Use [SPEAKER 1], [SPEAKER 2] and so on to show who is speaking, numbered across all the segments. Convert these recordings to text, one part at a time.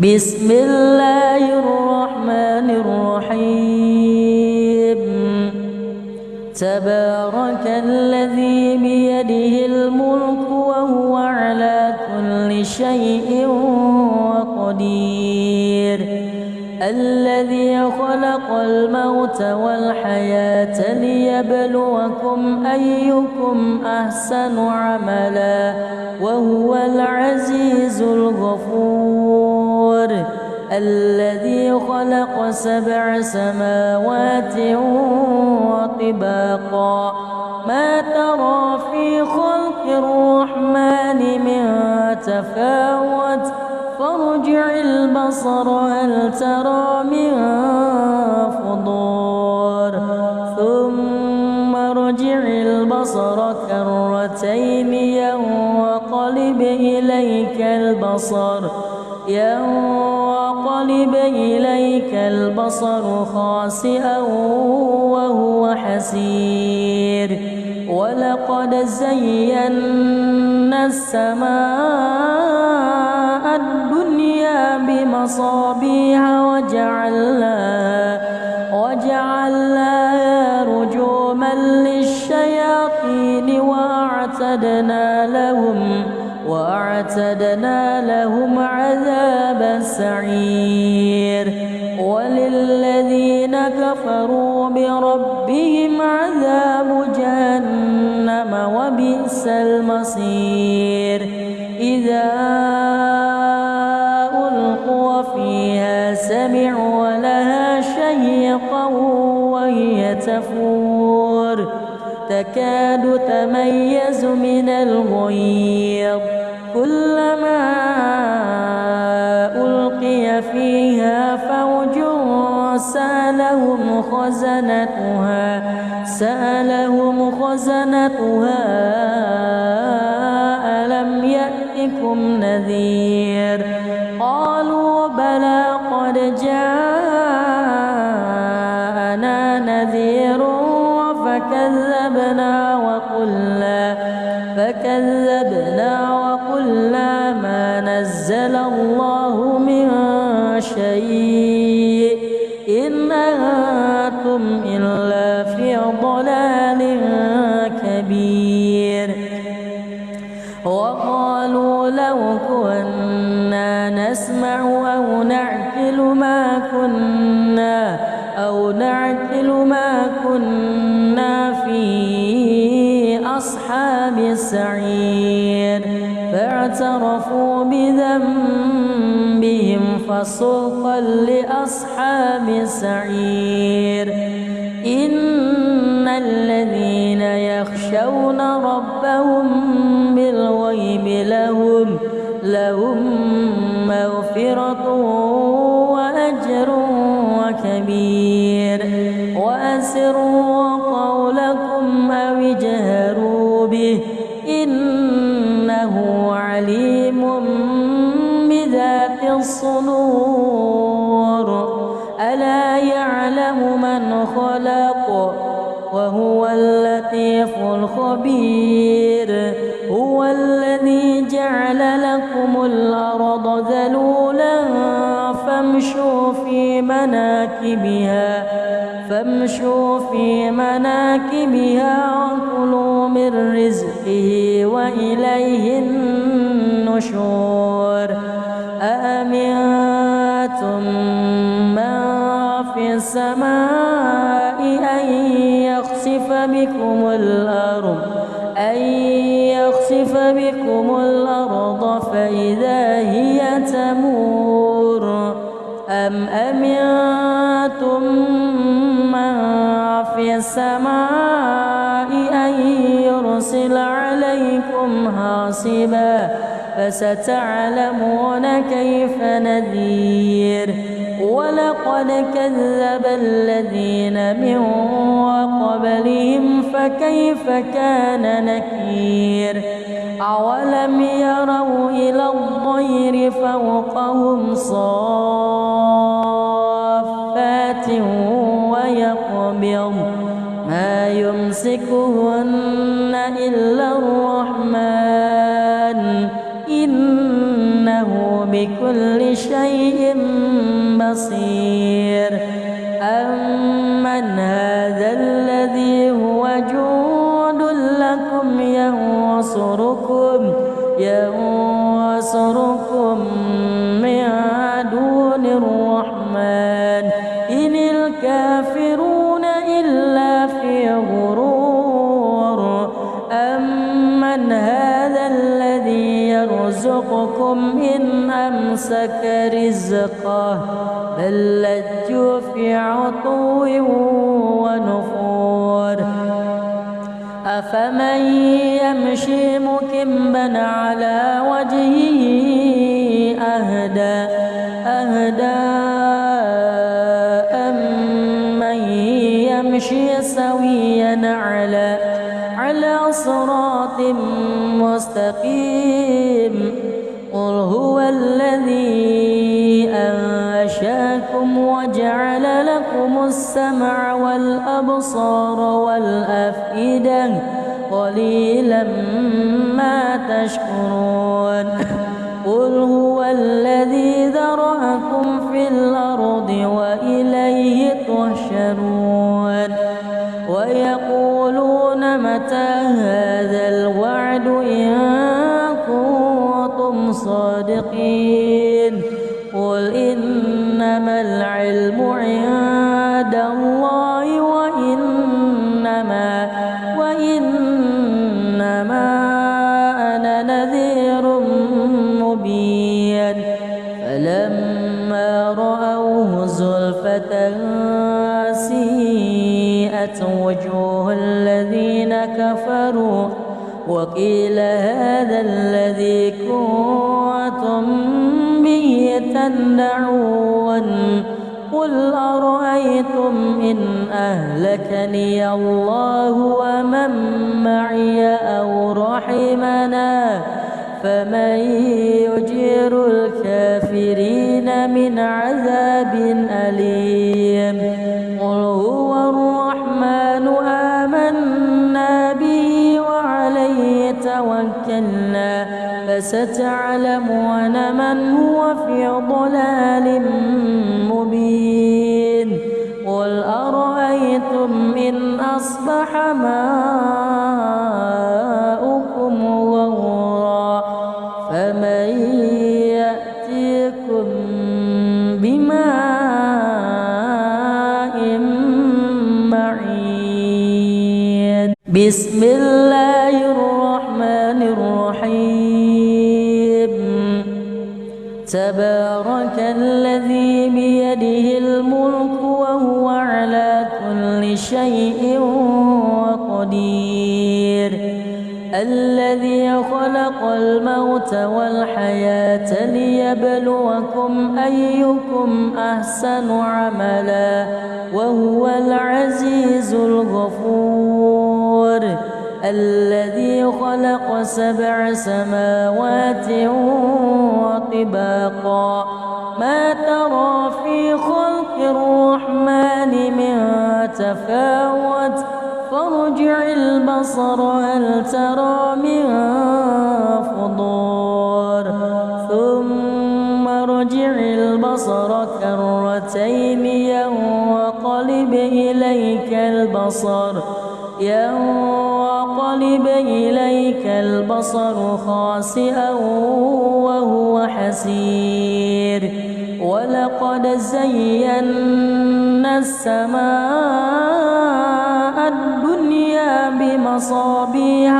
[SPEAKER 1] بسم الله الرحمن الرحيم تبارك الذي بيده الملك وهو على كل شيء قدير الذي خلق الموت والحياة ليبلوكم أيكم أحسن عملا وهو العزيز الغفور الذي خلق 7 سماوات وطباقا ما ترى في خلق الرحمن من تفاوت فارجع البصر هل ترى من فطور ثم ارجع البصر كرتين ينقلب إليك البصر خاسئا وهو حسير ولقد زينا السماء الدنيا بمصابيح وجعلناها رجوما للشياطين وأعتدنا لهم عذاب السعير وللذين كفروا بربهم عذاب جهنم وبئس المصير إذا ألقوا فيها سمعوا لها شهيقا وهي تفور تكاد تميز من الغيظ كلما ألقي فيها فوج سألهم خزنتها ألم يأتكم نذير قالوا بلى قد جاءنا نذير فكذبنا وقلنا ما نزل الله من شيء إن أنتم إلا في ضلال كبير وقالوا لو كنا نسمع أو نعقل ما كنا في أصحاب السعير فاعترفوا بذنبهم فسوقا لأصحاب السعير إن الذين يخشون ربهم بالغيب لهم مغفرة وأجر كبير وأسروا قولكم أو اجهروا به إنه عليم بذات الصدور ألا يعلم من خلق وهو اللطيف الخبير هو الذي جعل لكم الأرض ذلولا فامشوا في مناكبها وكلوا من رزقه وإليه النشور أأمنتم من في السماء أن يخسف بكم الأرض فإذا هي تمور أم أمنتم من في السماء أن يرسل عليكم حاصبا فستعلمون كيف نذير ولقد كذب الذين من قبلهم فكيف كان نكير أولم يروا إلى الطير فوقهم صافات ويقبض ما يمسكهن إلا الرحمن إنه بكل شيء شيء بصير أمن هذا الذي هو جند لكم ينصركم من دون الرحمن إن الكافرون إلا في غرور أمن هذا الذي يرزقكم إن أمسك رزقه بل لجوا في عتو ونفور أفمن يمشي مكبا على وجهه أهدى أمن يمشي سويا على صراط مستقيم قل هو الذي أنشأكم وجعل لكم السمع والأبصار والأفئدة قليلا ما تشكرون قل هو الذي ذرأكم في الأرض وإليه تحشرون ويقولون متى هذا الوعد إن كنتم صادقين قل إنما العلم عند الله وإنما أنا نذير مبين فلما رأوه زلفة سيئت وجوه الذين كفروا وقيل هذا الذي كنتم به تدعون قل أرأيتم إن أهلكني الله ومن معي أو رحمنا فمن يجير الكافرين من عذاب أليم قل هو الرحمن آمنا به وعليه توكلنا فستعلمون من هو في ضلال مبين قل أرأيتم إن أصبح ماؤكم غورا فمن يأتيكم بماء معين بسم الله الرحمن الرحيم تبارك الذي بيده الملك وهو على كل شيء قدير الذي خلق الموت والحياة ليبلوكم أيكم أحسن عملا وهو العزيز الغفور الذي خلق 7 سماوات وطباقا ما ترى في خلق الرحمن من تفاوت فارجع البصر هل ترى من فطور ثم ارجع البصر كرتين ينقلب إليك البصر خاسئا وهو حسير ولقد زينا السماء الدنيا بمصابيح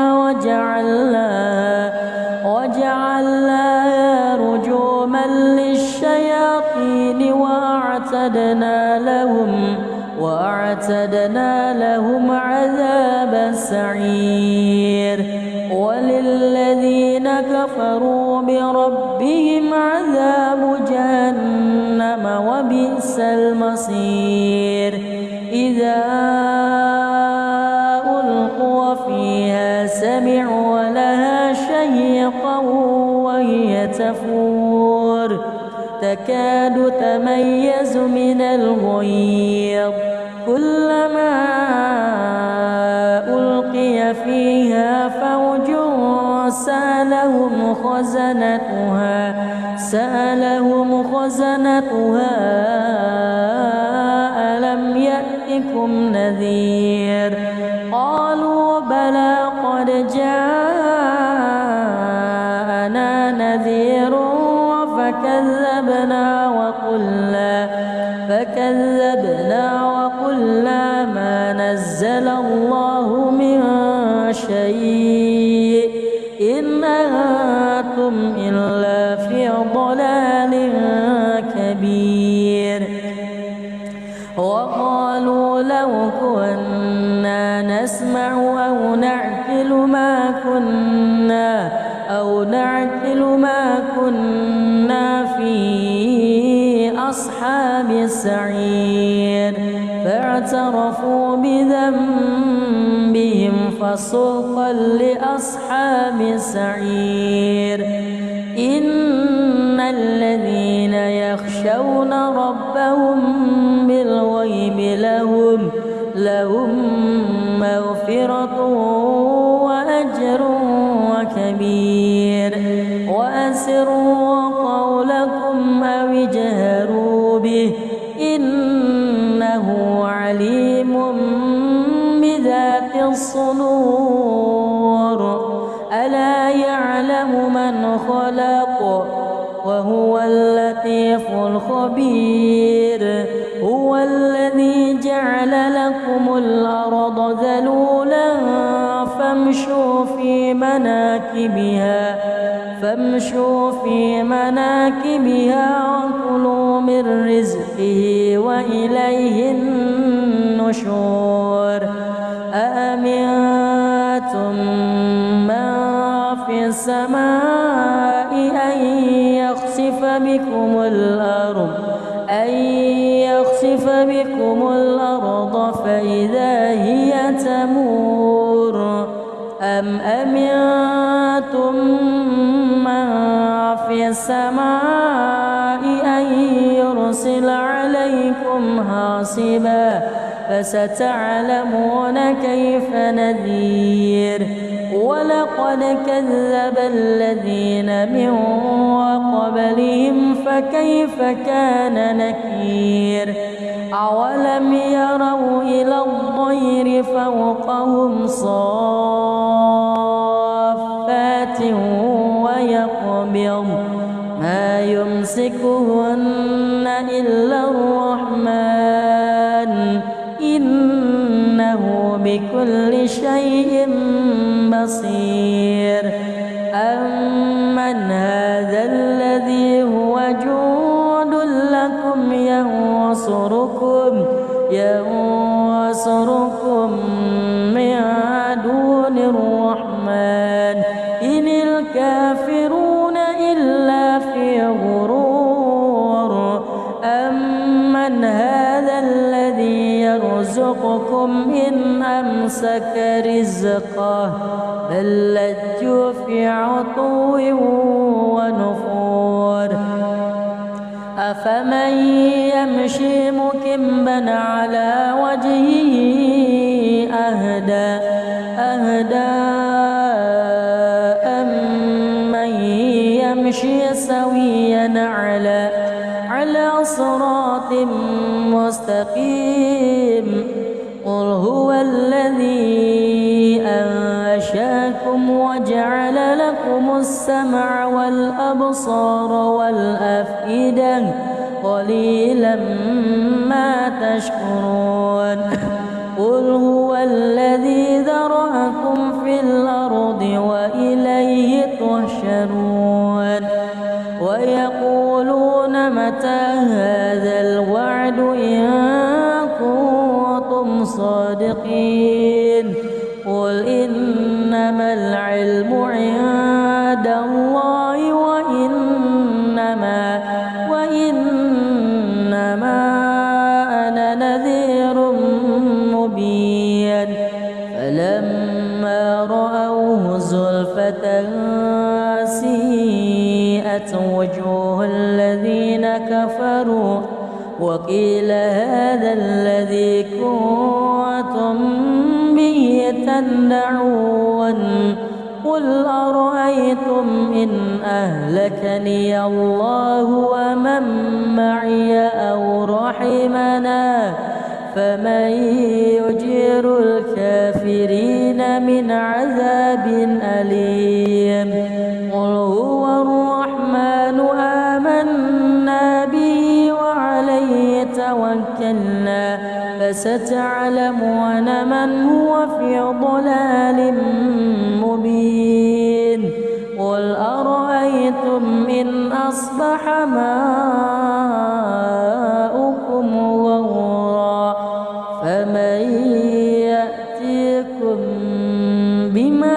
[SPEAKER 1] وجعلناها رجوما للشياطين وأعتدنا لهم عذاب السعير وللذين كفروا بربهم عذاب جهنم وبئس المصير إذا ألقوا فيها سمعوا لها شهيقا وهي تفور تكاد تميز من الغيظ كلما ألقي فيها فوج سألهم خزنتها ألم يأتكم نذير قالوا بلى قد جاءنا نذير فكذبنا وقلنا ما نزل الله من شيء إن أنتم إلا في ضلال كبير وقالوا لو كنا نسمع أو نعقل ما كنا في أصحاب السعير فاعترفوا بذنبهم فسحقا لأصحاب السعير إن الذين يخشون ربهم بالغيب لهم مغفرة وأجر كبير وأسروا قولكم أو اجهروا به إنه عليم بذات الصدور ألا يعلم من خلق وهو اللطيف الخبير هو الذي جعل لكم الأرض ذلولا فامشوا في مناكبها وكلوا من رزقه وإليه النشور أأمنتم من في السماء أن يخسف بكم الأرض فإذا هي تمور أم أمنتم من في السماء أن يرسل عليكم حاصبا فستعلمون كيف نذير ولقد كذب الذين من قبلهم فكيف كان نكير أولم يروا إلى الطير فوقهم صافات ويقبض ما يمسكهن إلا الرحمن إنه بكل شيء بصير أمن هذا الذي هو جند لكم ينصركم من دون الرحمن إن الكافرون إلا في غرور أمن هذا الذي يرزقكم إن أمسك رزقه بل لجوا في عتو ونفور أفمن يمشي مكبا على وجهه أهدى أمن يمشي سويا على صراط مستقيم قل هو الذي أنشأكم وجعل لكم السمع والأبصار والأفئدة قليلا ما تشكرون قل هو الذي ذرأكم في الأرض وإليه تحشرون ويقولون متى هذا الوعد إن كنتم صادقين قل إنما العلم عند الله وإنما أنا نذير مبين فلما رأوه زلفة سيئت وجوه الذين كفروا وقيل هذا الذي كنتم به تدعون قل أرأيتم إن أهلكني الله ومن معي أو رحمنا فمن يجير الكافرين من عذاب أليم قل هو الرحمن آمنا به وعليه توكلنا فستعلمون من هو في ضلال مبين قل أرأيتم إن أصبح ماؤكم غورا فمن يأتيكم بماء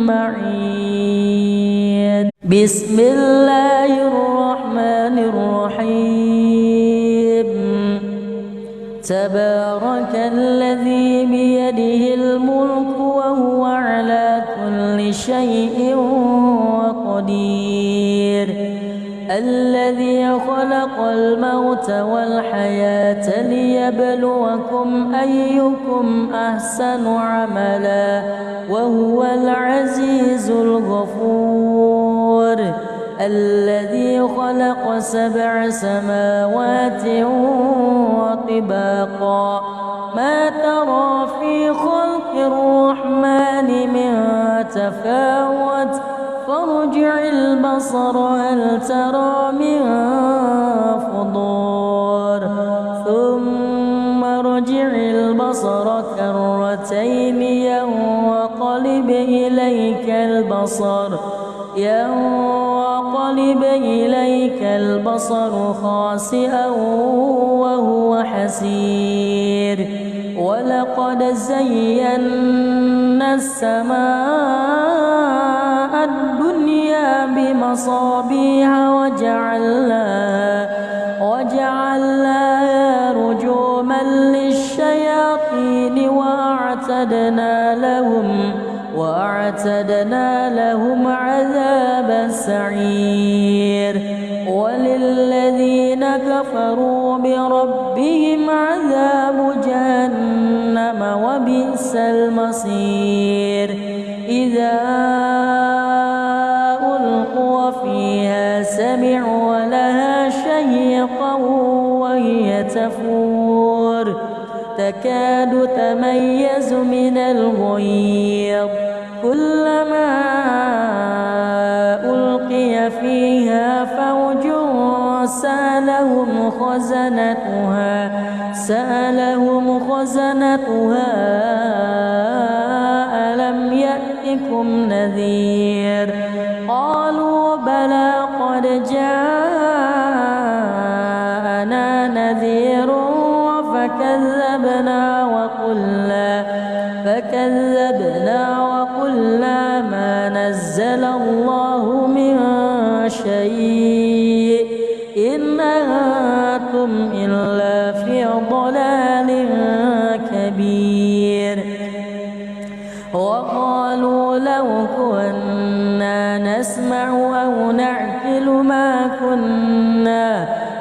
[SPEAKER 1] معين بسم الله الرحمن الرحيم تبارك الذي بيده الملك وهو على كل شيء قدير الذي خلق الموت والحياة ليبلوكم أيكم أحسن عملا وهو العزيز الغفور الذي خلق 7 سماوات وطباقا ما ترى في خلق الرحمن من تفاوت فارجع البصر هل ترى من فطور ثم ارجع البصر كرتين ينقلب إليك البصر خاسئا وهو حسير ولقد زينا السماء الدنيا بمصابيح وجعلناها رجوما للشياطين وأعتدنا لهم عذاب السعير وللذين كفروا بربهم عذاب جهنم وبئس المصير إذا ألقوا فيها سمعوا لها شهيقا وهي تفور تكاد تميز من الغيظ كلما ألقي فيها فوج سألهم خزنتها ألم يأتكم نذير قالوا بلى قد جاءنا نذير فكذبنا وقلنا ما نزل الله من شيء إن أنتم إلا في ضلال كبير وقالوا لو كنا نسمع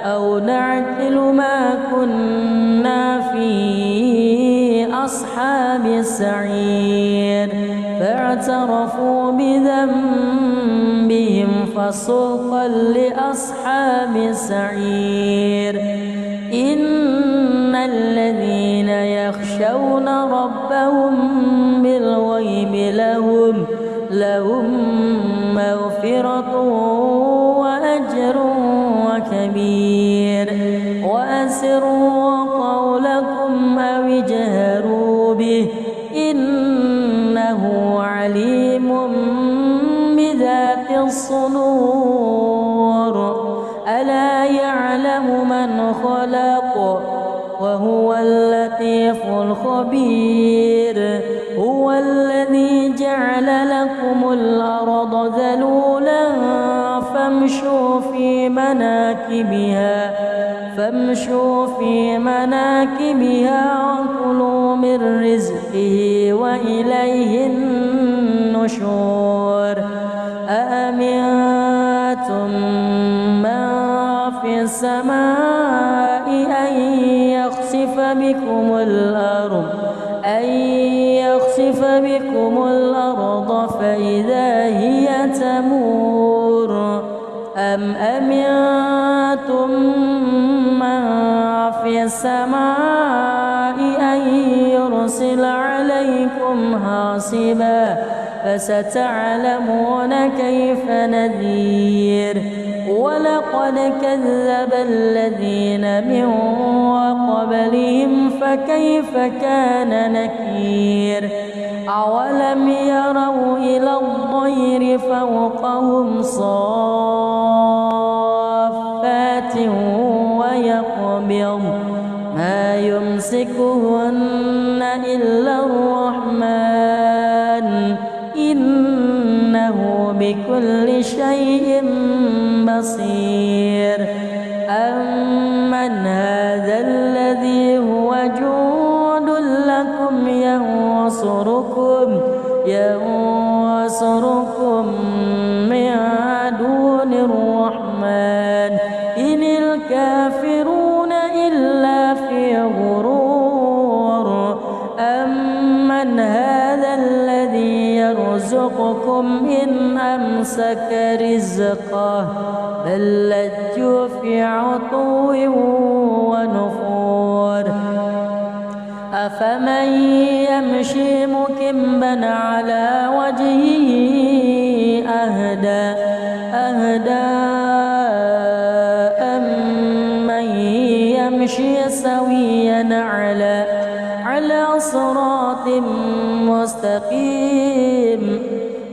[SPEAKER 1] أو نعقل ما كنا في أصحاب السعير فاعترفوا بذنبهم فسوقا لأصحاب السعير إن الذين يخشون ربهم بالغيب لهم مغفرة وأجر كبير وأسروا قولكم أو اجهروا به إنه عليم بذات الصدور ألا يعلم من خلق وهو اللطيف الخبير هو الذي جعل لكم الأرض ذلولا فامشوا في مناكبها وكلوا من رزقه وإليه النشور أأمنتم من في السماء أن يخسف بكم الأرض بكم الأرض فإذا هي تمور أم أمنتم من في السماء أن يرسل عليكم حاصبا فستعلمون كيف نذير ولقد كذب الذين من قبلهم فكيف كان نكير أولم يروا إلى الطير فوقهم صافات ويقبض ما يمسكهن إلا الرحمن إنه بكل شيء بصير أمن هذا الذي هو جند لكم ينصركم من دون الرحمن إن الكافرون إلا في غرور أمن هذا الذي يرزقكم إن أمسك رزقه بل لجوا في عتو ونفور أفمن يمشي مكبا على وجهه أهدى أمن يمشي سويا على صراط مستقيم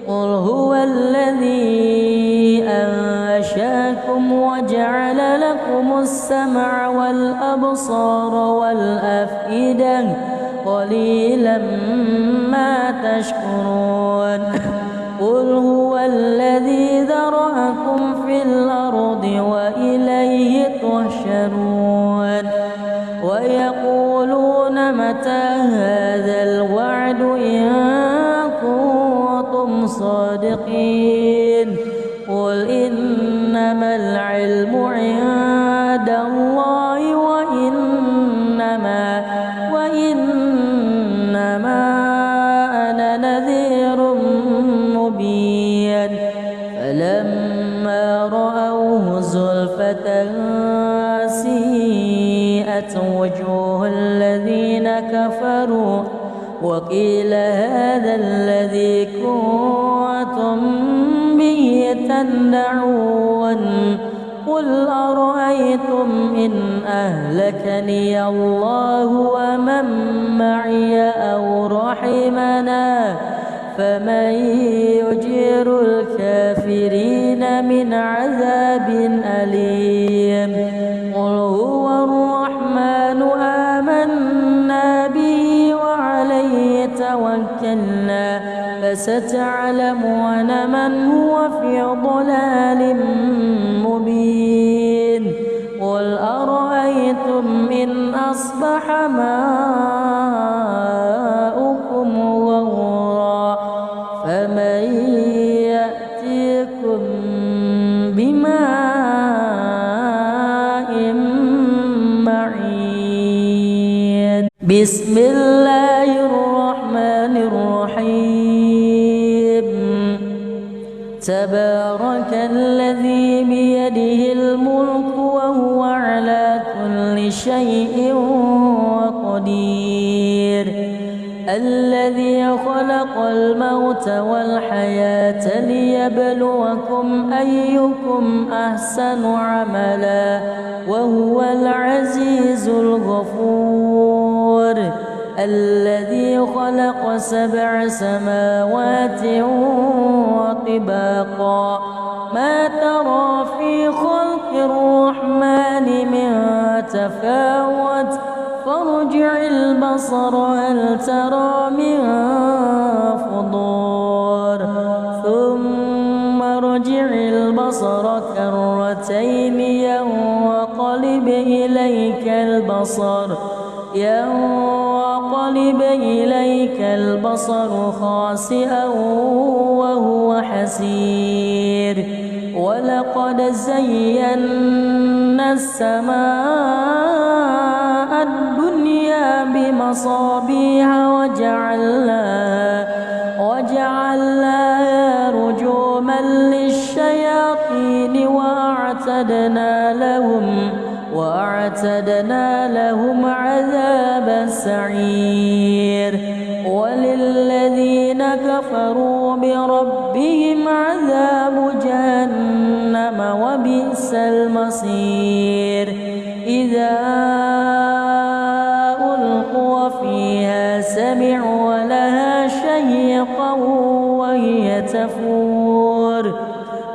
[SPEAKER 1] قل هو الذي أنشاكم وجعل لكم السمع والأبصار والأفئدة قليلا ما تشكرون قل هو الذي ذرأكم في الأرض وإليه تحشرون ويقولون متى هذا الوعد إن كنتم صادقين قل إنما العلم عند الله وإنما أنا نذير مبين فلما رأوه زلفة سيئت وجوه الذين كفروا وقيل هذا الذي كنتم به تدعون قل أرأيتم إن أهلكني الله ومن معي أو رحمنا فمن يجير الكافرين من عذاب أليم قل هو الرحمن آمنا به وعليه توكلنا فستعلمون من هو في ضلال مبين قل أرأيتم إن أصبح ماؤكم غورا فمن يأتيكم بماء معين بسم الله الرحمن الرحيم تبارك الذي بيده الملك وهو على كل شيء قدير الذي خلق الموت والحياة ليبلوكم أيكم أحسن عملا وهو العزيز الغفور الذي خلق 7 سماوات وطباقا ما ترى في خلق الرحمن من تفاوت فارجع البصر هل ترى من فطور ثم ارجع البصر كرتين ينقلب إليك البصر خاسئا وهو حسير ولقد زينا السماء الدنيا بمصابيح وجعلناها رجوما للشياطين وأعتدنا لهم عذاب السعير وللذين كفروا بربهم عذاب جهنم وبئس المصير إذا ألقوا فيها سمعوا لها شهيقا وهي تفور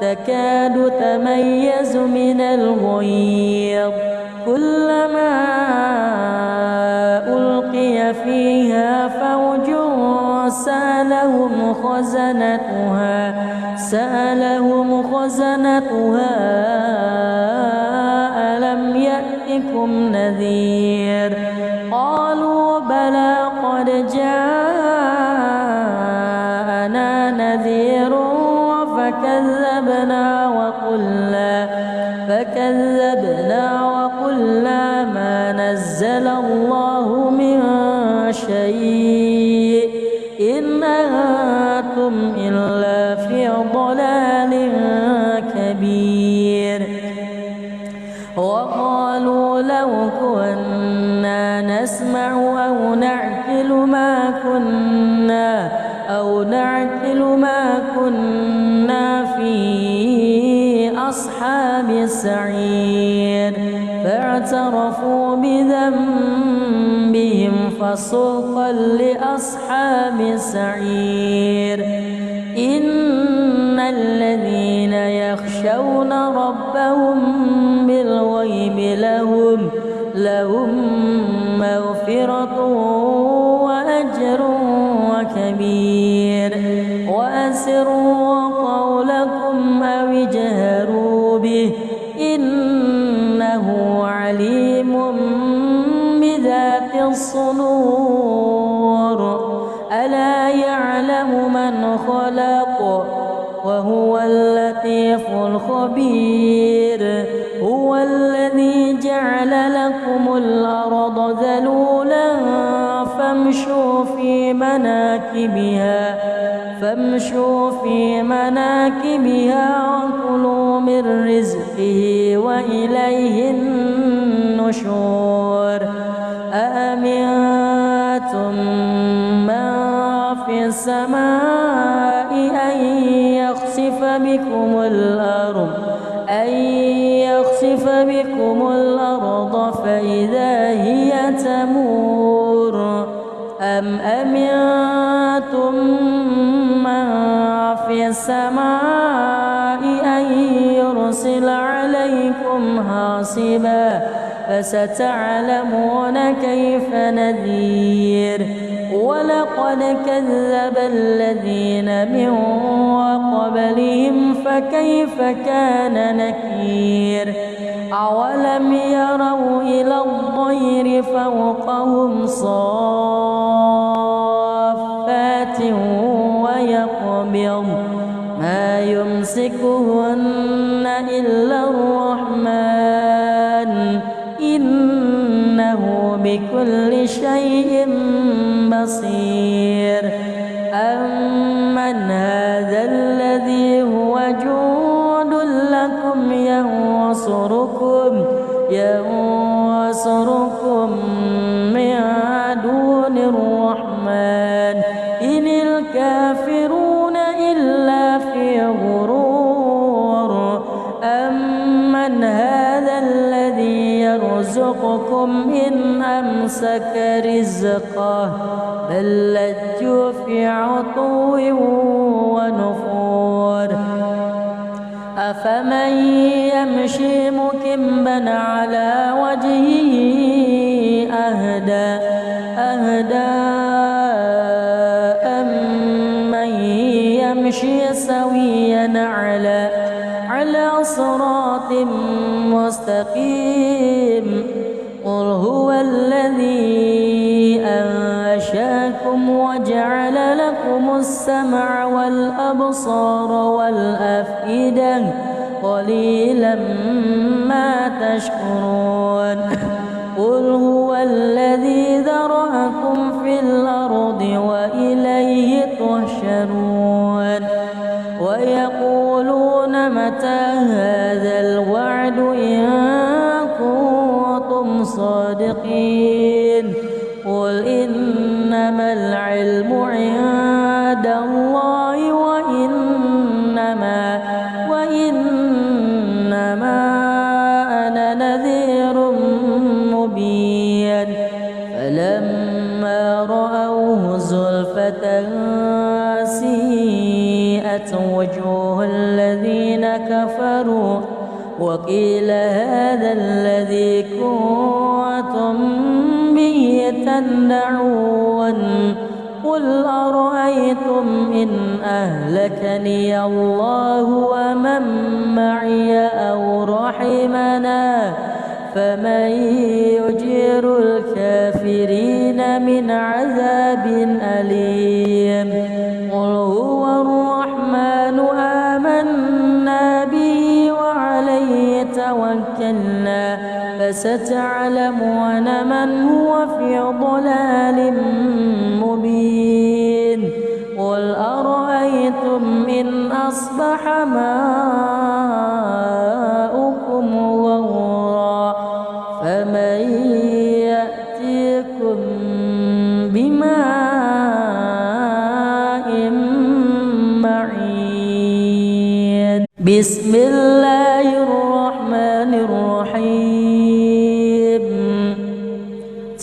[SPEAKER 1] تكاد تميز من الغيظ كلما ألقي فيها فوج سألهم خزنتها ألم يأتكم نذير قالوا بلى قد جاءنا نذير فكذبنا وقلنا ما نزل الله من شيء إن أنتم إلا في ضلال كبير وقالوا لو كنا نسمع أو نعقل ما كنا في أصحاب السعير فاعترفوا بذنبهم فسوقا لأصحاب السعير إن الذين يخشون ربهم بالغيب لهم مغفرة وأجر كبير وأسروا قولكم أو اجهروا به إنه عليم بذات الصدور ألا يعلم من خلق وهو اللطيف الخبير هو الذي جعل لكم الأرض ذلولا فامشوا في مناكبها وكلوا من رزقه وإليه النشور أأمنتم من في السماء أن يخسف بكم الأرض فإذا هي تمور أم أمنتم من في السماء أن يرسل عليكم حاصبا فستعلمون كيف نذير ولقد كذب الذين من قبلهم فكيف كان نكير أولم يروا إلى الطير فوقهم صافات ويقبض ما يمسكهن إلا الرحمن إنه بكل شيء بصير أمن هذا الذي هو جند لكم ينصركم من دون الرحمن إن الكافرون إلا في غرور أمن هذا الذي يرزقكم إن أمسك رزقه بل لجوا في عتو ونفور أفمن يمشي مكبا على وجهه أهدى أمن يمشي سويا على صراط مستقيم قل هو الذي أنشأكم وجعل لكم السمع والأبصار والأفئدة قليلا ما تشكرون قل هو الذي ذرأكم في الأرض وإليه تحشرون يحشرون ويقولون متى هذا الوعد إن كنتم صادقين قل إنما العلم عند الله وإنما أنا نذير مبين فلما رأوه زلفة سيئت وجوه الذين كفروا وقيل هذا الذي كنتم به تدعون قل أرأيتم إن أهلكني الله ومن معي أو رحمنا فمن يجير الكافرين من عذاب أليم قل هو الرحمن آمنا به وعليه توكلنا فستعلمون من هو في ضلال مبين قل أرأيتم إن أصبح ماؤكم غورا فمن يأتيكم بماء معين بسم الله الرحمن الرحيم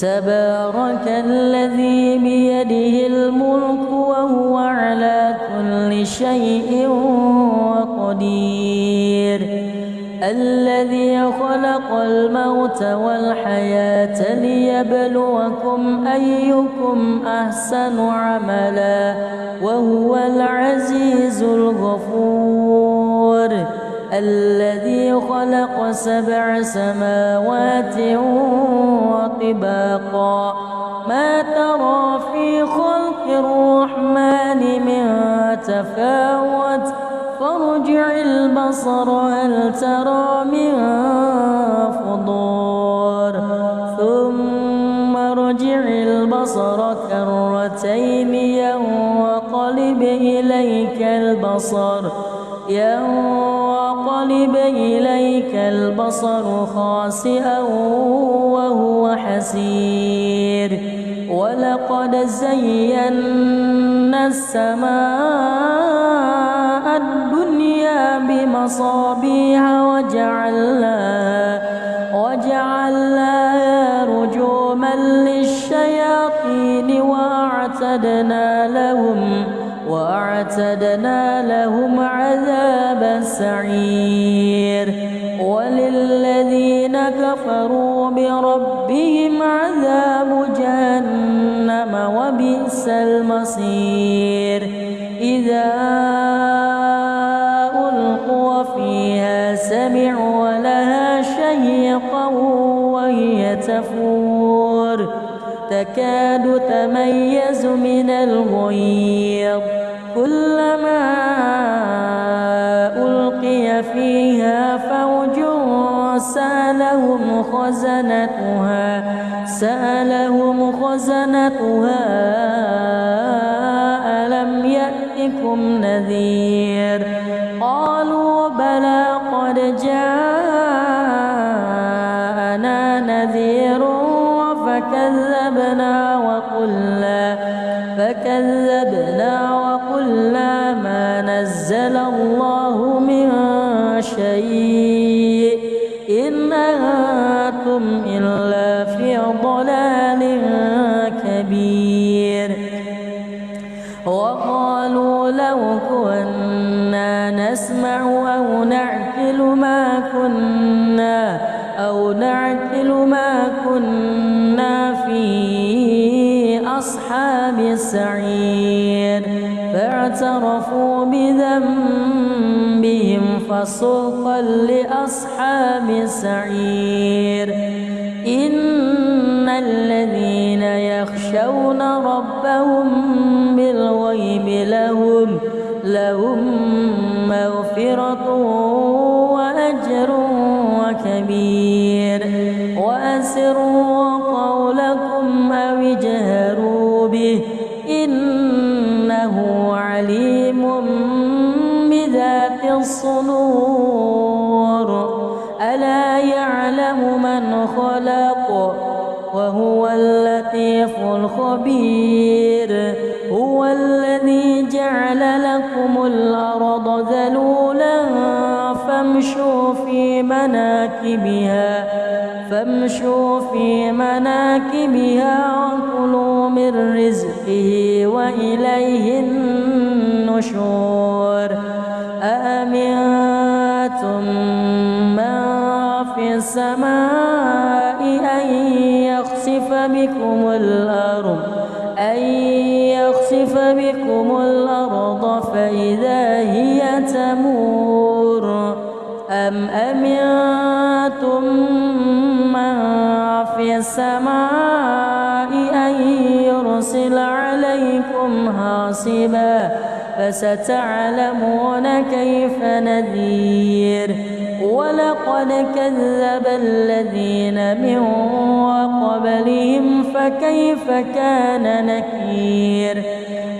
[SPEAKER 1] تبارك الذي بيده الملك وهو على كل شيء قدير الذي خلق الموت والحياة ليبلوكم أيكم أحسن عملا وهو العزيز الغفور الذي خلق 7 سماوات وطباقا ما ترى في خلق الرحمن من تفاوت فارجع البصر هل ترى من فطور ثم ارجع البصر كرتين ينقلب إليك البصر خاسئا وهو حسير ولقد زينا السماء الدنيا بمصابيح وجعلناها رجوما للشياطين وأعتدنا لهم عذاب السعير وللذين كفروا بربهم عذاب جهنم وبئس المصير إذا ألقوا فيها سمعوا لها شهيقا وهي تفور تكاد تميز من الغيظ كلما ألقي فيها فوج سألهم خزنتها ألم يأتكم نذير قالوا بلى قد جاءنا نذير فكذبنا وقلنا ما نزل الله من شيء إن أنتم إلا في ضلال كبير وقالوا لو كنا نسمع أو نعقل ما كنا في أصحاب السعير فاعترفوا بذنبهم فسوقا لأصحاب السعير إن الذين يخشون ربهم بالغيب لهم مغفرة وأجر كبير وأسروا قولكم أو اجهروا به إنه عليم الصدور ألا يعلم من خلق وهو اللطيف الخبير هو الذي جعل لكم الأرض ذلولا فامشوا في مناكبها وكلوا من رزقه وإليه النشور أأمنتم من في السماء أن يخسف بكم الأرض فإذا هي تمور أم أمنتم من في السماء أن يرسل عليكم حاصبا فستعلمون كيف نذير ولقد كذب الذين من قبلهم فكيف كان نكير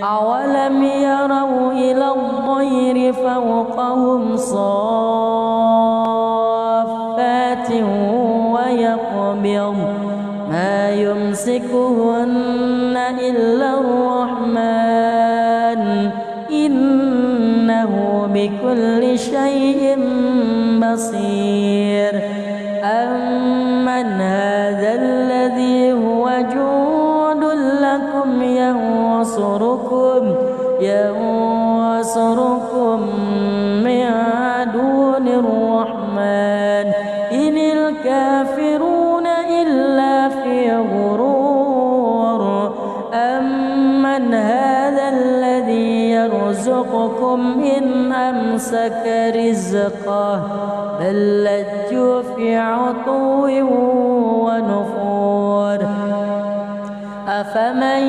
[SPEAKER 1] أولم يروا إلى الطير فوقهم صافات ويقبض ما يمسكهن إلا الرحمن إنه بكل شيء بصير أمن هذا الذي هو جند لكم ينصركم من دون الرحمن إن الكافرون إلا في غرور أمن هذا الذي يرزقكم إن أمسك رزقه بل لجوا في عتو ونفور أفمن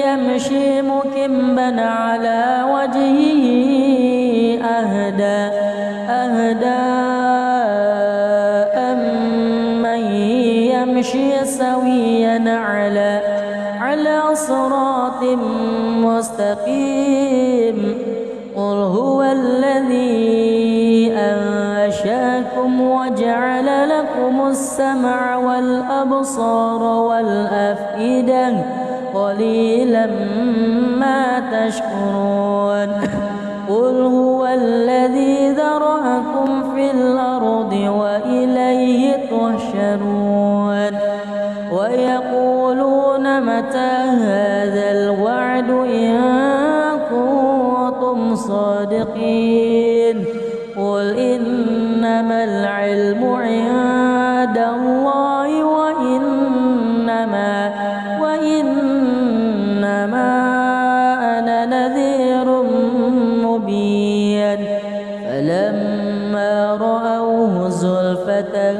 [SPEAKER 1] يمشي مكبا على وجهه أهدى أمن يمشي سويا على صراط مستقيم قل هو الذي أنشأكم وجعل لكم السمع والأبصار والأفئدة قليلا ما تشكرون قل هو الذي ذرأكم في الأرض وإليه تحشرون ويقولون متى هذا الوعد إن كنتم صادقين قل إنما العلم عند الله وإنما أنا نذير مبين فلما رأوه زلفة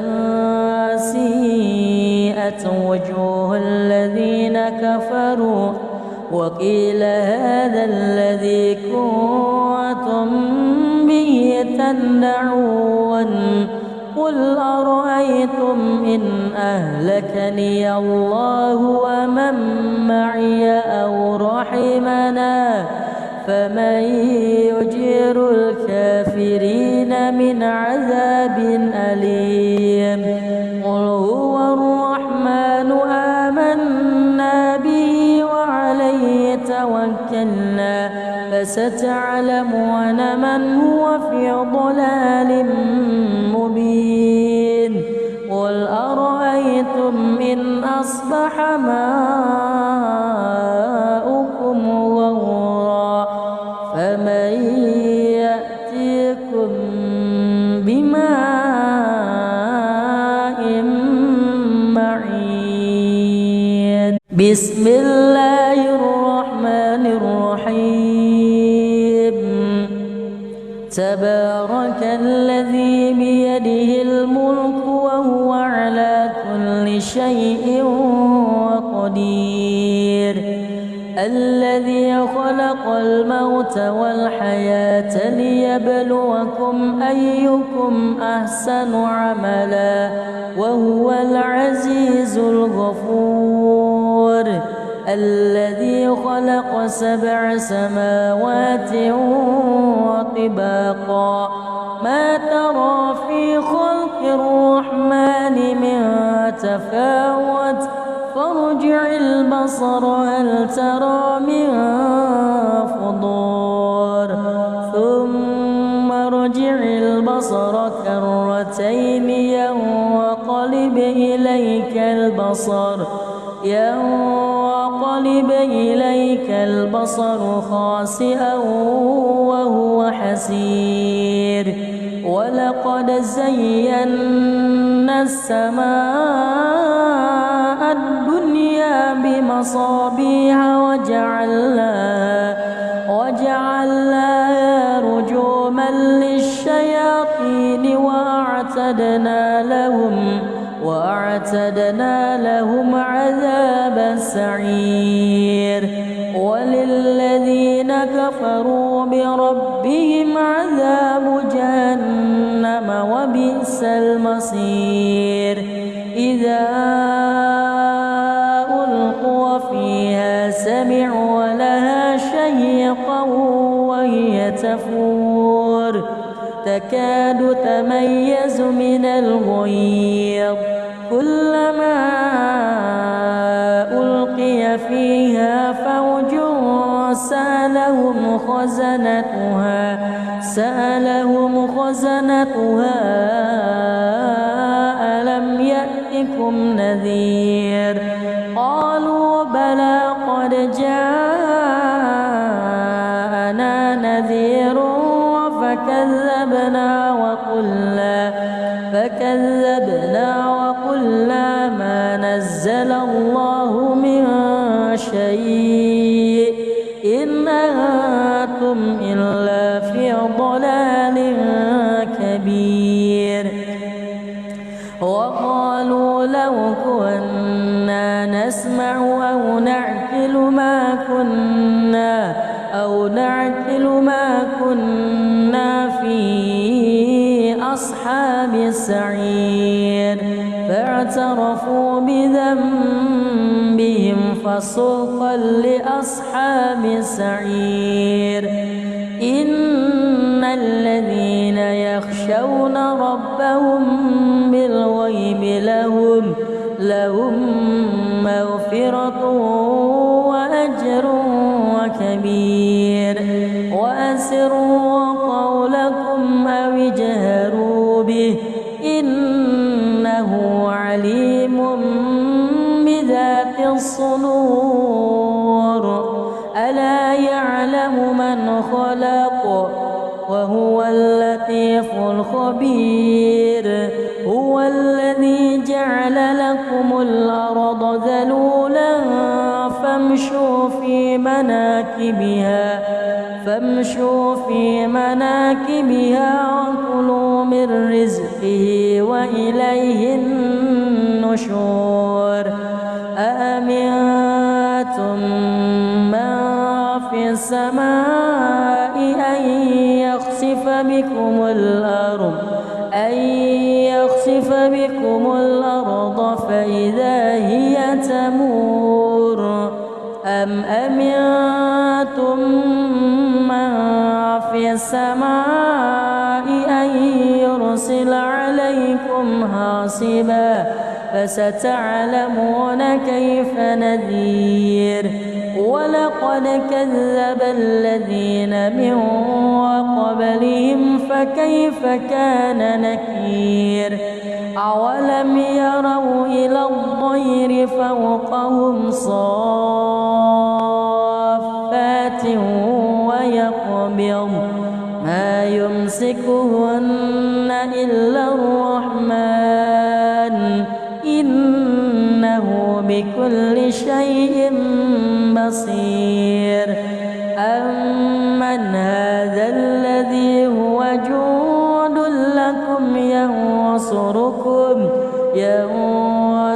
[SPEAKER 1] سيئت وجوه الذين كفروا وقيل هذا الذي كنتم به تدعون قل أرأيتم إن أهلكني الله ومن معي أو رحمنا فمن يجير الكافرين من عذاب أليم قل هو الرحمن آمنا به وعليه توكلنا فستعلمون من هو في ضلال مبين قل أرأيتم إن أصبح ماؤكم غورا فمن يأتيكم بماء معين بسم الله الرحمن الرحيم تبارك الذي بيده الملك وهو على كل شيء قدير الذي خلق الموت والحياة ليبلوكم أيكم أحسن عملا وهو العزيز الغفور الذي خلق 7 سماوات وطباقا ما ترى في خلق الرحمن من تفاوت فارجع البصر هل ترى من فطور ثم ارجع البصر كرتين ينقلب إليك البصر خاسئا وهو حسير ولقد زينا السماء الدنيا بمصابيح وجعلناها رجوما للشياطين وأعتدنا لهم عذاب السعير وللذين كفروا بربهم عذاب جهنم وبئس المصير إذا ألقوا فيها سمعوا لها شهيقا وهي تفور تكاد تميز من الغيظ كلما ألقي فيها فوج سألهم خزنتها ألم يأتكم نذير قالوا بلى قد جاءنا نذير فكذبنا وقلنا ما نزل الله من شيء إن أنتم إلا في ضلال كبير وقالوا لو كنا نسمع أو نعقل ما كنا في أصحاب السعير فاعترفوا بذنبهم فسوقا لأصحاب السعير إن الذين يخشون ربهم بالغيب لهم مغفرة وأجر كبير وأسروا قولكم أو اجهروا به إنه عليم بذات الصدور ألا يعلم من خلق وهو اللطيف الخبير هو الذي جعل لكم الأرض ذلولا فامشوا في مناكبها وكلوا من رزقه وإليه النشور أأمنتم من في السماء أن يخسف بكم الأرض فإذا هي تمور أم أمنتم من في السماء أن يرسل عليكم حاصبا فستعلمون كيف نذير ولقد كذب الذين من قبلهم فكيف كان نكير أولم يروا إلى الطير فوقهم صافات ويقبض ما يمسكهن إلا الرحمن إنه بكل شيء بصير أمن هذا الذي هو جند لكم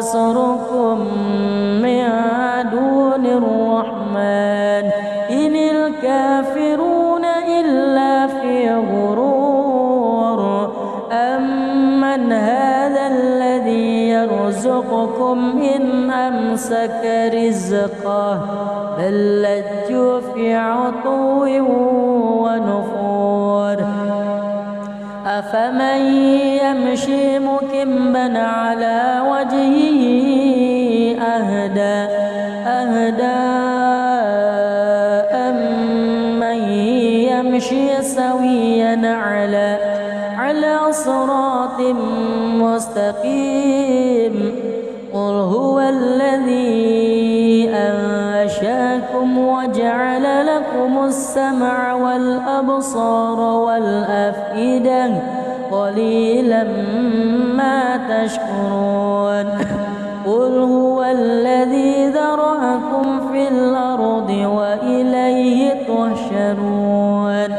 [SPEAKER 1] ينصركم من دون الرحمن إن الكافرون إلا في غرور أمن هذا الذي يرزقكم إن أمسك رزقه بل لجوا في عتو ونفور أفمن يمشي مكبا على وجهه أهدى أمن يمشي سويا على صراط مستقيم قل هو الذي أنشأكم وجعل لكم السمع والأبصار والأفئدة قليلا ما تشكرون قل هو الذي ذرأكم في الأرض وإليه تحشرون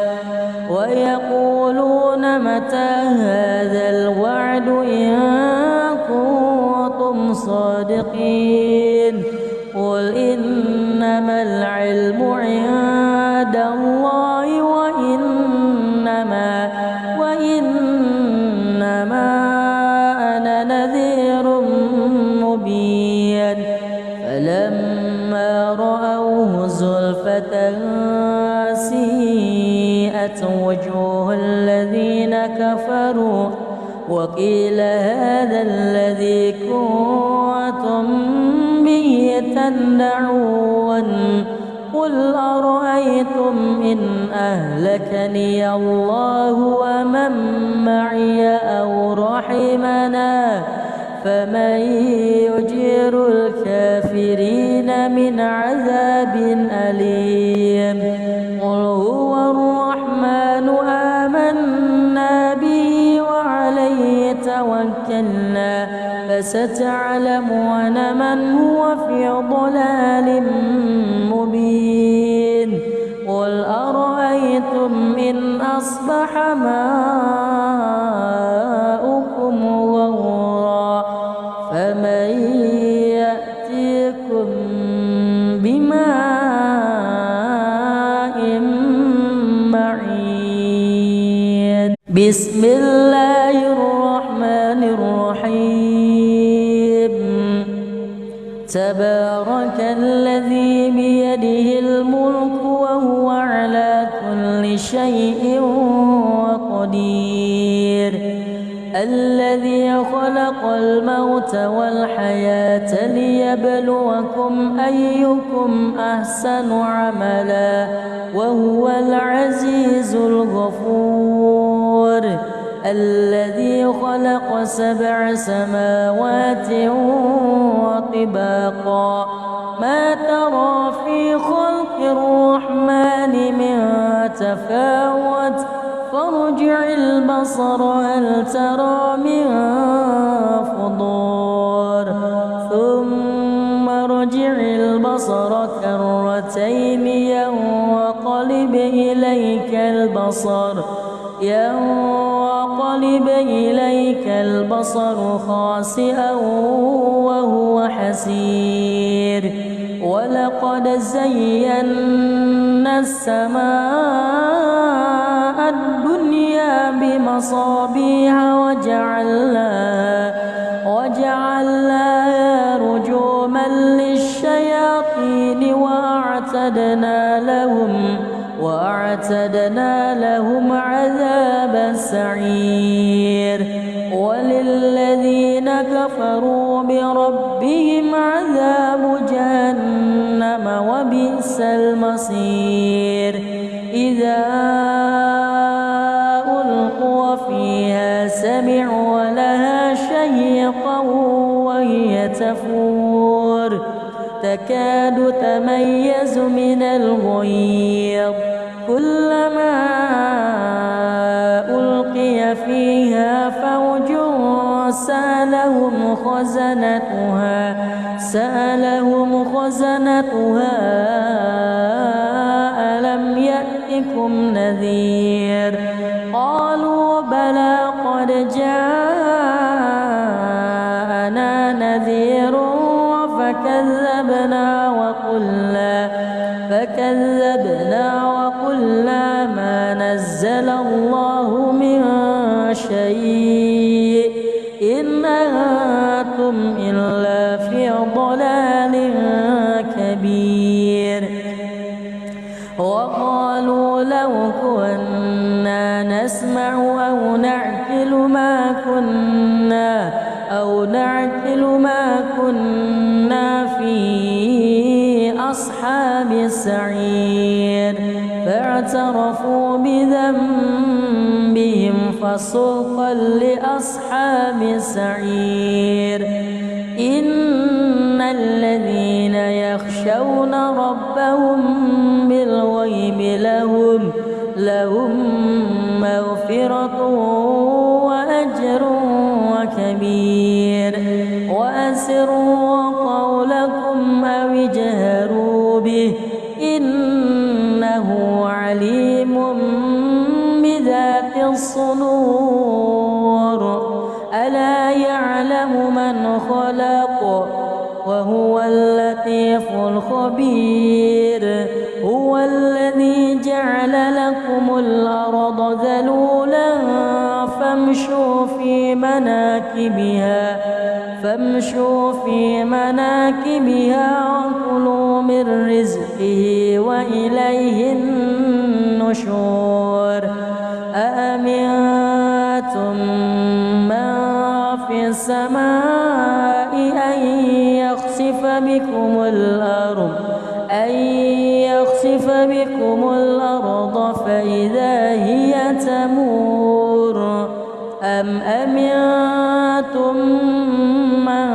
[SPEAKER 1] ويقولون متى هذا الوعد إن كنتم صادقين قل إنما العلم عند الله وإنما أنا نذير مبين فلما رأوه زلفة سيئت وجوه الذين كفروا وقيل هذا الذي كنتم به تدعون قل أرأيتم إن أهلكني الله ومن معي أو رحمنا فمن يجير الكافرين من عذاب أليم قل هو الرحمن آمنا به وعليه توكلنا فستعلمون من هو في ضلال مبين قل أرأيتم إن أصبح ماؤكم غورا فمن يأتيكم بماء معين بسم الله الرحمن الرحيم تبارك الذي بيده الملك وهو على كل شيء قدير الذي خلق الموت والحياة ليبلوكم أيكم أحسن عملا وهو العزيز الغفور الذي خلق 7 سماوات وطباقا ما ترى في خلق الرحمن من تفاوت فارجع البصر هل ترى من فطور ثم ارجع البصر كرتين ينقلب إليك البصر خاسئا وهو حسير ولقد زينا السماء الدنيا بمصابيح وجعلناها رجوما للشياطين وأعتدنا لهم عذاب السعير وللذين كفروا بربهم عذاب جهنم وبئس المصير إذا ألقوا فيها سمعوا لها شهيقا وهي تفور تكاد تميز من الغيظ كلما ألقي فيها فوج سألهم خزنتها ألم يأتكم نذير قالوا بلى قد جاءنا نذير فكذبنا وقلنا ما نزل الله من شيء إن أنتم إلا في ضلال كبير وقالوا لو كنا نسمع أو نعقل نعقل ما كنا في أصحاب السعير فاعترفوا بذنبهم فسوقا لأصحاب السعير إن الذين يخشون ربهم بالغيب لهم مغفرة وأجر كبير وأسروا قولكم أو اجهروا به إنه عليم بذات الصدور ألا يعلم من خلق وهو اللطيف الخبير هو الذي جعل لكم الأرض ذلولا فامشوا في مناكبها وكلوا من رزقه وإليه النشور أأمنتم من في السماء أن يخسف بكم الأرض فإذا هي تمور أم أمنتم من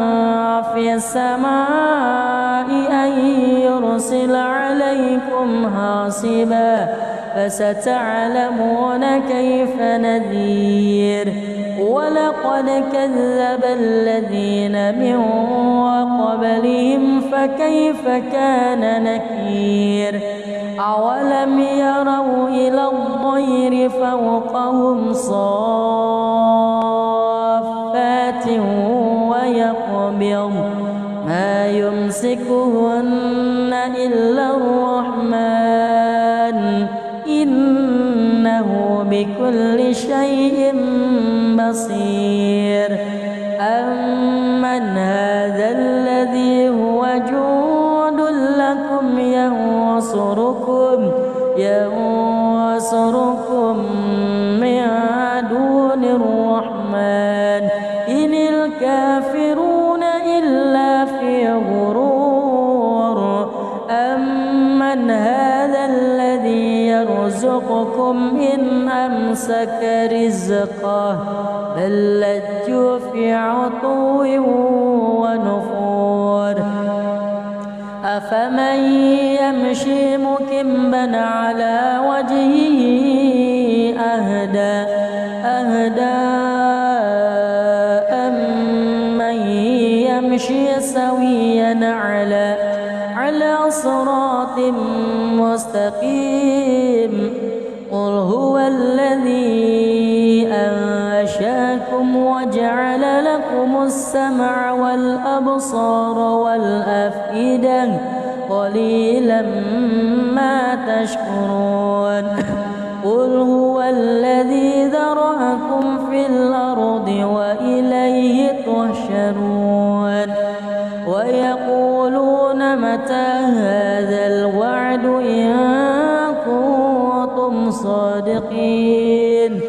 [SPEAKER 1] في السماء أن يرسل عليكم حاصبا فستعلمون كيف نذير ولقد كذب الذين من قبلهم فكيف كان نكير أولم يروا إلى الطير فوقهم صافات ويقبض ما يمسكهن إلا الرحمن إنه بكل شيء بصير أمن هذا الذي هو جند لكم ينصركم من دون الرحمن إن الكافرون إلا في غرور أمن هذا الذي يرزقكم إن أمسك رزقه بل لجوا في عتو ونفور أفمن يمشي مكبا على وجهه أهدى أمن يمشي سويا على صراط مستقيم قل هو الذي أنشأكم وجعل لكم السمع والأبصار والأفئدة قليلا ما تشكرون قل هو الذي ذرأكم في الأرض وإليه تحشرون ويقولون متى هذا الوعد إن كنتم صادقين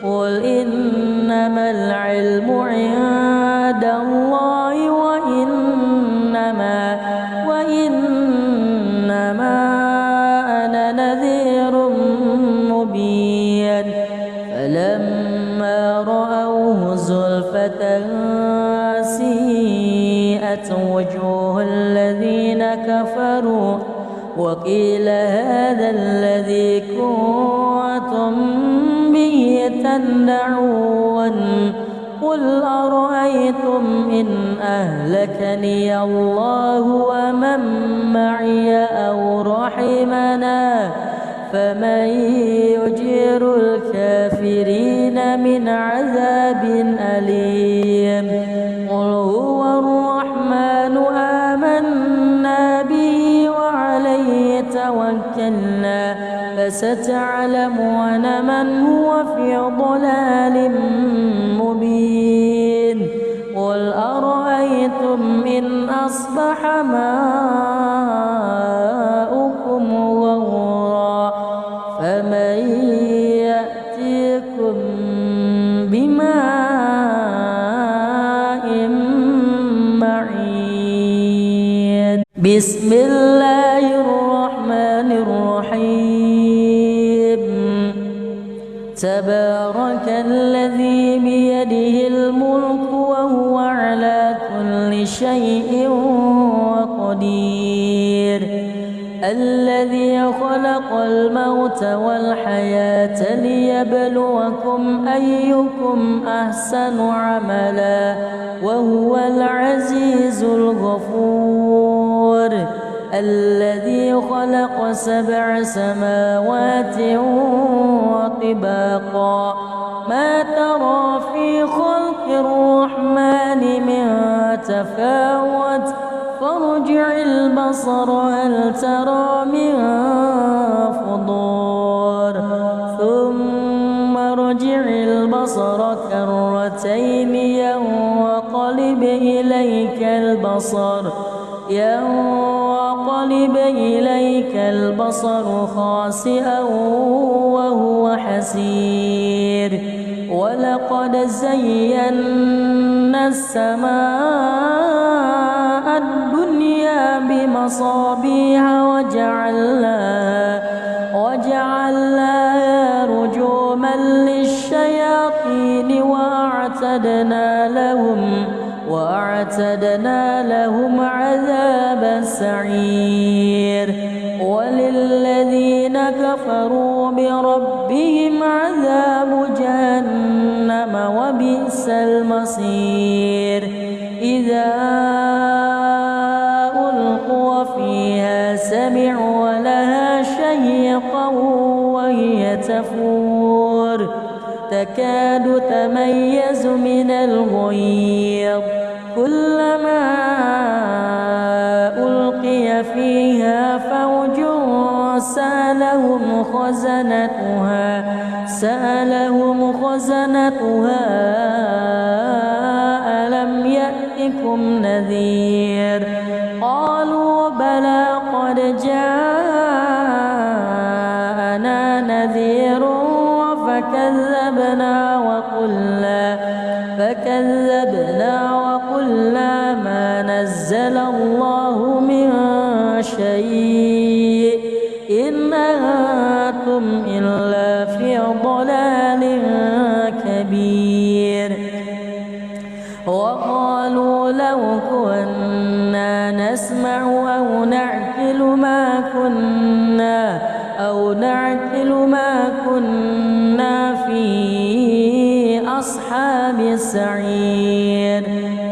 [SPEAKER 1] قل إنما العلم عند الله وإنما أنا نذير مبين فلما رأوه زلفة سيئت وجوه الذين كفروا وقيل هذا الذي كنتم به تدعون قل أرأيتم إن أهلكني الله ومن معي أو رحمنا فمن يجير الكافرين من عذاب أليم قل هو الرحمن آمنا به وعليه توكلنا فستعلمون من هو في ضلال مبين قل أرأيتم إن أصبح ماؤكم غورا فمن يأتيكم بماء بسم الله الرحمن الرحيم تبارك الذي بيده الملك وهو على كل شيء قدير الذي خلق الموت والحياة ليبلوكم أيكم أحسن عملا وهو العزيز الغفور الذي خلق 7 سماوات وطباقا ما ترى في خلق الرحمن من تفاوت فارجع البصر هل ترى من فطور ثم ارجع البصر كرتين ينقلب إليك البصر خاسئا وهو حسير ولقد زينا السماء الدنيا بمصابيح وجعلناها رجوما للشياطين وأعتدنا لهم عذاب السعير وللذين كفروا بربهم عذاب جهنم وبئس المصير إذا ألقوا فيها سمعوا لها شهيقا وهي تفور تكاد تميز من الغيظ كلما ألقي فيها فوج سألهم خزنتها ألم يأتكم نذير قالوا بلى قد جاءنا نذير فكذبنا وقلنا ما نزل الله من شيء إن أنتم إلا في ضلال كبير وقالوا لو كنا نسمع أو نعقل ما كنا في أصحاب السعير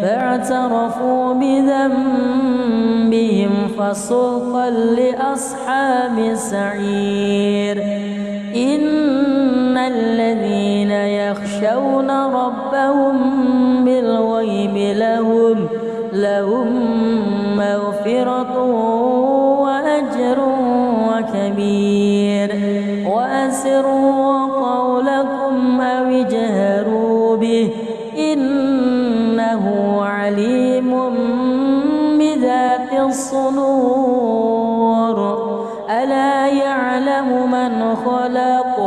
[SPEAKER 1] فاعترفوا بذنبهم فسوقا لأصحاب السعير إن الذين يخشون ربهم بالغيب لهم مغفرة وأجر كبير وأسروا قولكم أو اجهروا به إنه عليم بذات الصدور ألا يعلم من خلق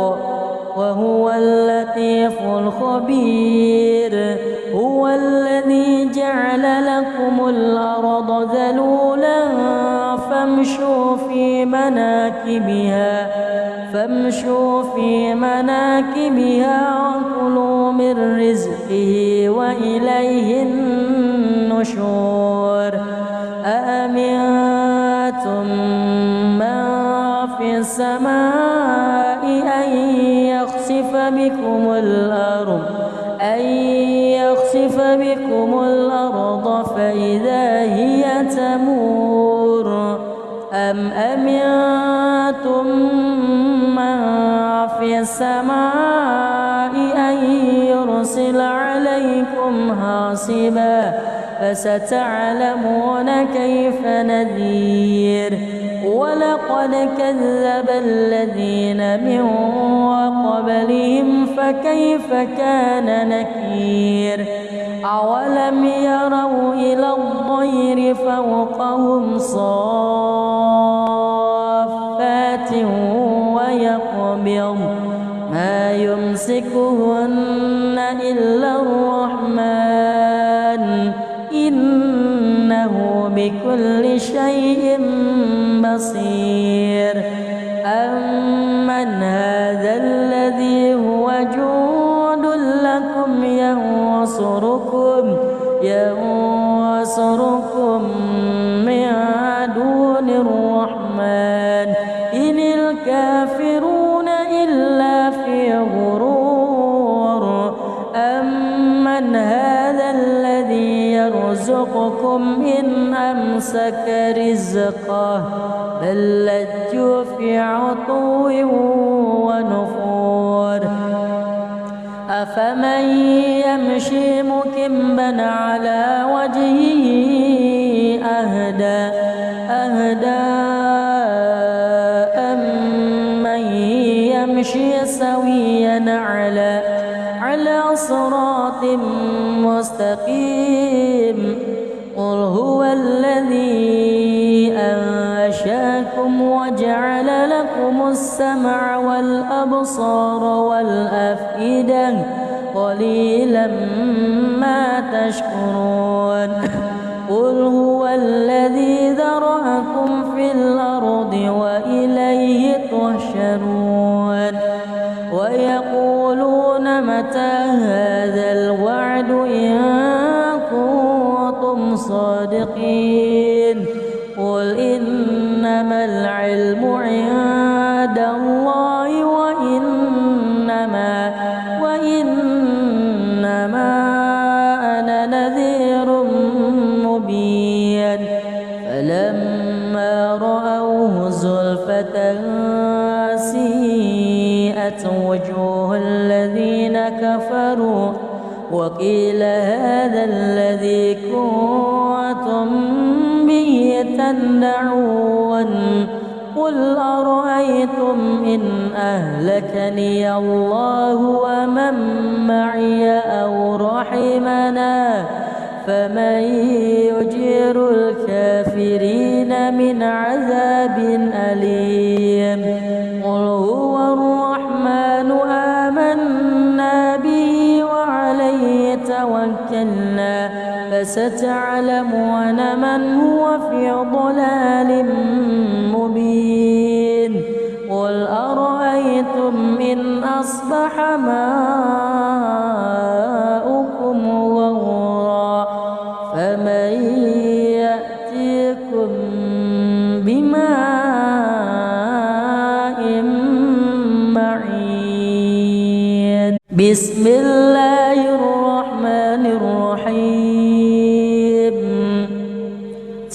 [SPEAKER 1] وهو اللطيف الخبير هو الذي جعل لكم الأرض ذلولا فامشوا في مناكبها وكلوا من رزقه وإليه النشور أأمنتم من في السماء أن يخسف بكم الأرض فإذا هي تمور أم أمنتم من في السماء أن يرسل عليكم حاصبا فستعلمون كيف نذير ولقد كذب الذين من قبلهم فكيف كان نكير أولم يروا إلى الطير فوقهم صافات ويقبض ما يمسكهن إلا الرحمن إنه بكل شيء بصير أمن هذا الذي هو جند لكم ينصركم من دون الرحمن إن الكافرون إلا في غرور أمن هذا الذي يرزقكم إن أمسك رزقه بل لجوا في عتو ونفور أفمن يمشي مكبا على وجهه أهدى أمن يمشي سويا على صراط مستقيم قل هو الذي أنشأكم وجعل لكم السمع والأبصار والأفئدة قليلا ما تشكرون قل هو الذي ذرأكم في الأرض وإليه تحشرون ويقولون متى هذا الوعد إن كنتم صادقين قل إنما العلم عند الله وإنما أنا نذير مبين فلما رأوه زلفة سيئت وجوه الذين كفروا وقيل هذا الذي كنتم به تدعون قل أرأيتم إن أهلكني الله ومن معي أو رحمنا فمن يجير الكافرين من عذاب أليم قل هو الرحمن آمنا به وعليه توكلنا فستعلمون من هو في ضلال مبين قل أرأيتم إن أصبح ماؤكم غورا فمن يأتيكم بماء معين بسم الله الرحمن الرحيم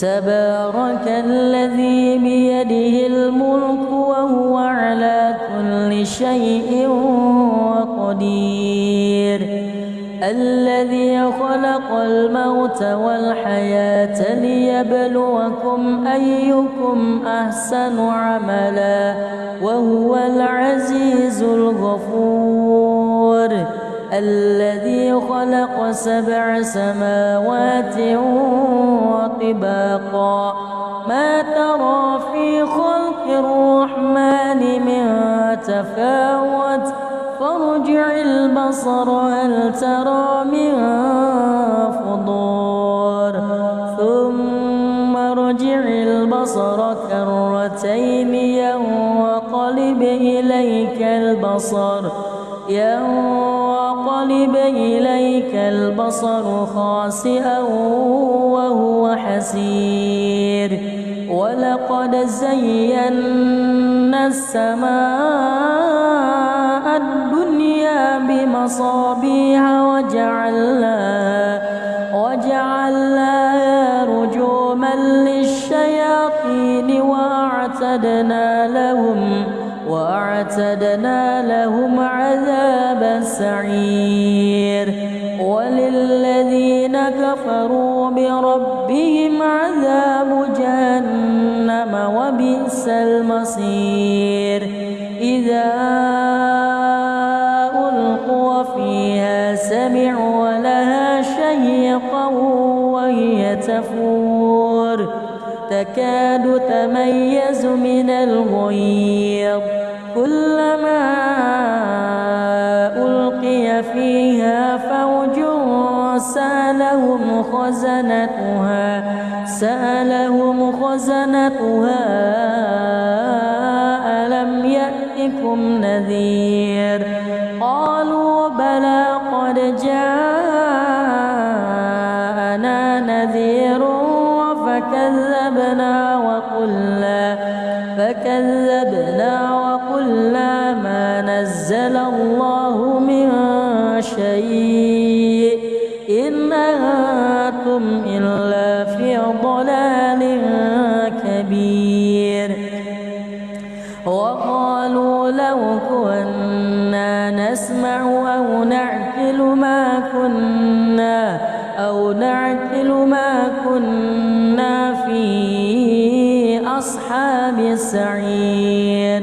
[SPEAKER 1] تبارك الذي بيده الملك وهو على كل شيء قدير الذي خلق الموت والحياة ليبلوكم أيكم أحسن عملا وهو العزيز الغفور الذي خلق 7 سماوات وطباقا ما ترى في خلق الرحمن من تفاوت فارجع البصر هل ترى من فطور ثم ارجع البصر كرتين ينقلب إليك البصر خاسئا وهو حسير ولقد زينا السماء الدنيا بمصابيح وجعلناها رجوما للشياطين وأعتدنا لهم عذاب السعير وللذين كفروا بربهم عذاب جهنم وبئس المصير إذا ألقوا فيها سمعوا لها شهيقا وهي تفور تكاد تميز من الغيظ كلما ألقي فيها فوج سألهم سألهم خزنتها ألم يأتكم نذير قالوا بلى قد جاءنا نذير فكذبنا وقلنا ما نزل الله من شيء إن أنتم إلا في ضلال كبير وقالوا لو كنا نسمع أو نعقل ما كنا في أصحاب السعير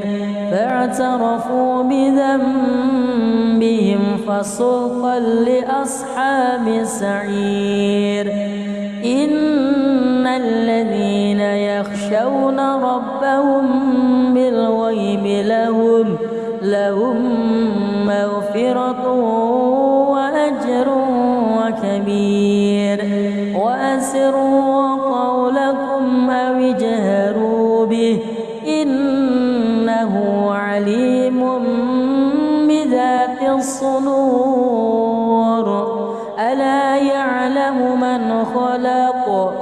[SPEAKER 1] فاعترفوا بذنبهم فسوقا لأصحاب السعير إن الذين يخشون ربهم بالغيب لهم مغفرة وأجر كبير وأسروا قولكم أو اجهروا به إنه عليم بذات الصدور ألا يعلم من خلق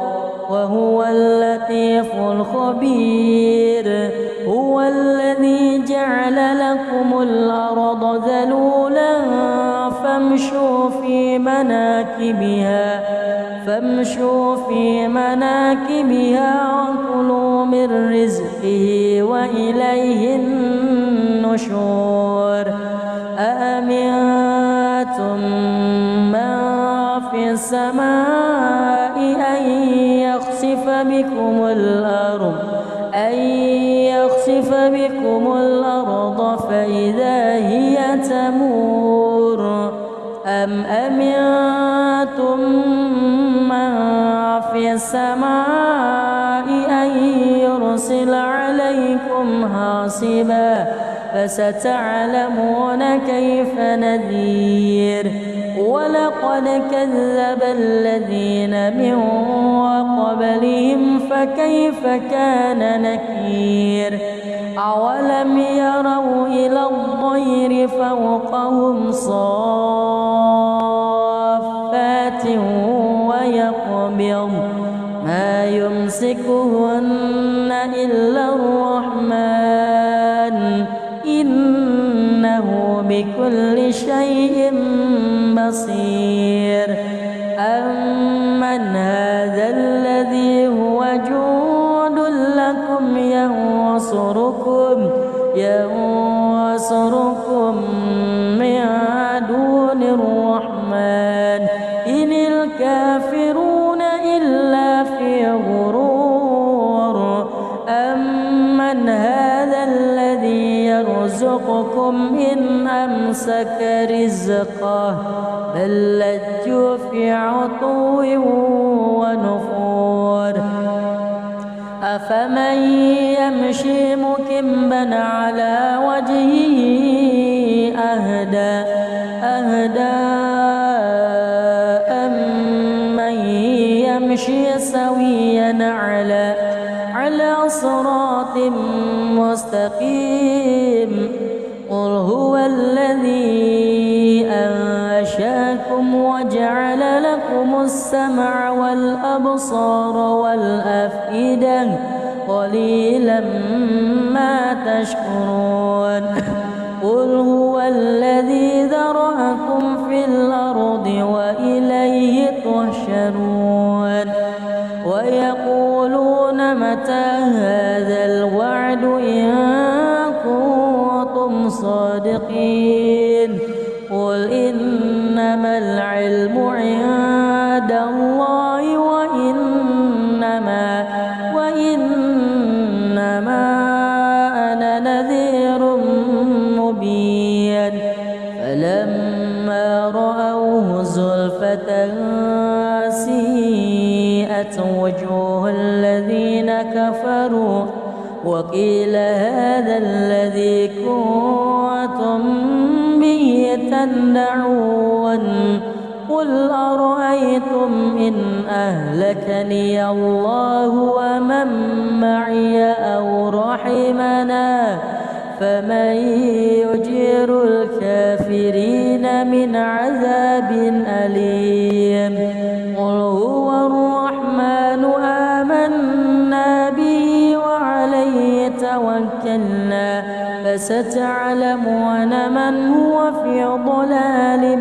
[SPEAKER 1] وهو اللطيف الخبير هو الذي جعل لكم الأرض ذلولا فامشوا في مناكبها وكلوا من رزقه وإليه النشور أأمنتم من في السماء أن يخسف بكم الأرض فإذا هي تمور أم أمنتم من في السماء أن يرسل عليكم حاصبا فستعلمون كيف نذير ولقد كذب الذين من قبلهم فكيف كان نكير أولم يروا إلى الطير فوقهم صافات ويقبض ما يمسكهن إلا الرحمن إنه بكل شيء بصير أمن هذا الذي هو جند لكم ينصركم من دون الرحمن إن الكافرون إلا في غرور أمن هذا الذي يرزقكم إن أمسك رزقه بل لجوا في عتو ونفور أفمن يمشي مكبا على وجهه أهدى أمن يمشي سويا على صراط مستقيم قل هو الذي أنشأكم وجعل لكم السمع والأبصار والأفئدة قليلا ما تشكرون قل هو الذي ذرأكم في الأرض وإليه تحشرون ويقولون متى هذا الوعد إن كنتم صادقين قل إنما العلم عند الله وإنما أنا نذير مبين فلما رأوه زلفة سيئت وجوه الذين كفروا وقيل هذا الذي كنتم به تدعون قل أرأيتم إن أهلكني الله ومن معي أو رحمنا فمن يجير الكافرين من عذاب أليم قل هو الرحمن آمنا به وعليه توكلنا فستعلمون من هو في ضلال